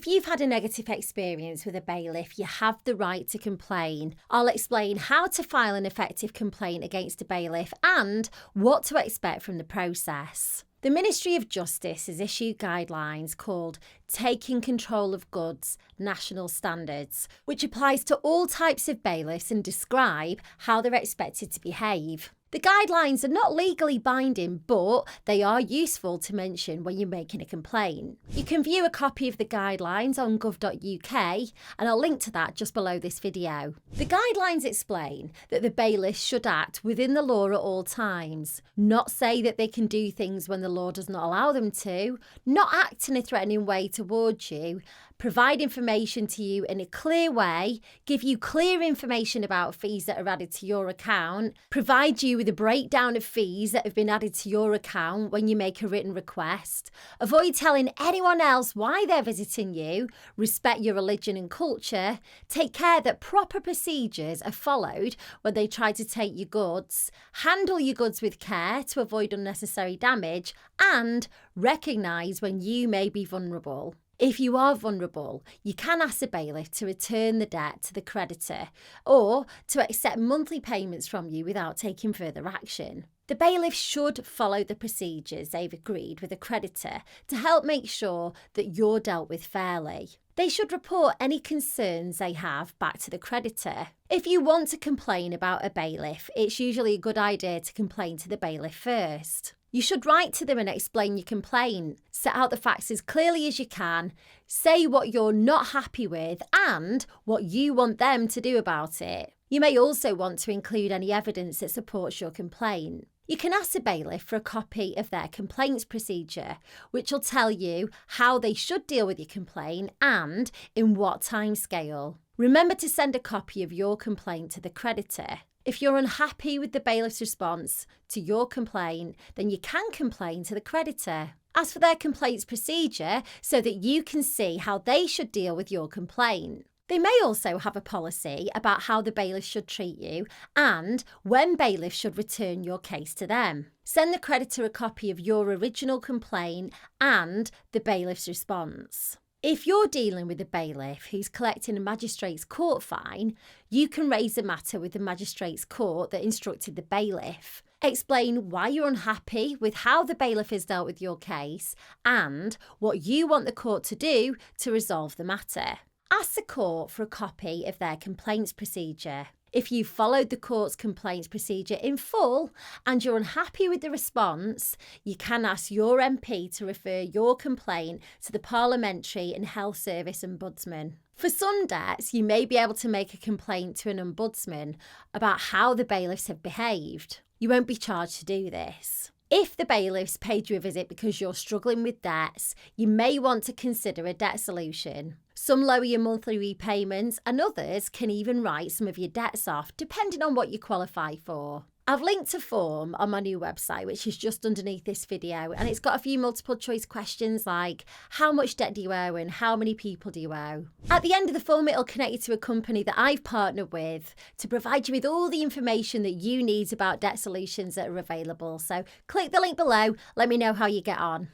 If you've had a negative experience with a bailiff, you have the right to complain. I'll explain how to file an effective complaint against a bailiff and what to expect from the process. The Ministry of Justice has issued guidelines called Taking Control of Goods National Standards, which applies to all types of bailiffs and describe how they're expected to behave. The guidelines are not legally binding, but they are useful to mention when you're making a complaint. You can view a copy of the guidelines on gov.uk, and I'll link to that just below this video. The guidelines explain that the bailiffs should act within the law at all times, not say that they can do things when the law does not allow them to, not act in a threatening way towards you, provide information to you in a clear way, give you clear information about fees that are added to your account, provide you with a breakdown of fees that have been added to your account when you make a written request, avoid telling anyone else why they're visiting you, respect your religion and culture, take care that proper procedures are followed when they try to take your goods, handle your goods with care to avoid unnecessary damage, and recognise when you may be vulnerable. If you are vulnerable, you can ask the bailiff to return the debt to the creditor or to accept monthly payments from you without taking further action. The bailiff should follow the procedures they've agreed with the creditor to help make sure that you're dealt with fairly. They should report any concerns they have back to the creditor. If you want to complain about a bailiff, it's usually a good idea to complain to the bailiff first. You should write to them and explain your complaint, set out the facts as clearly as you can, say what you're not happy with and what you want them to do about it. You may also want to include any evidence that supports your complaint. You can ask the bailiff for a copy of their complaints procedure, which will tell you how they should deal with your complaint and in what timescale. Remember to send a copy of your complaint to the creditor. If you're unhappy with the bailiff's response to your complaint, then you can complain to the creditor. Ask for their complaints procedure so that you can see how they should deal with your complaint. They may also have a policy about how the bailiff should treat you and when bailiffs should return your case to them. Send the creditor a copy of your original complaint and the bailiff's response. If you're dealing with a bailiff who's collecting a magistrate's court fine, you can raise the matter with the magistrate's court that instructed the bailiff. Explain why you're unhappy with how the bailiff has dealt with your case and what you want the court to do to resolve the matter. Ask the court for a copy of their complaints procedure. If you've followed the court's complaints procedure in full and you're unhappy with the response, you can ask your MP to refer your complaint to the Parliamentary and Health Service Ombudsman. For some debts, you may be able to make a complaint to an ombudsman about how the bailiffs have behaved. You won't be charged to do this. If the bailiffs paid you a visit because you're struggling with debts, you may want to consider a debt solution. Some lower your monthly repayments and others can even write some of your debts off, depending on what you qualify for. I've linked a form on my new website, which is just underneath this video, and it's got a few multiple choice questions like how much debt do you owe and how many people do you owe. At the end of the form, it'll connect you to a company that I've partnered with to provide you with all the information that you need about debt solutions that are available. So click the link below, let me know how you get on.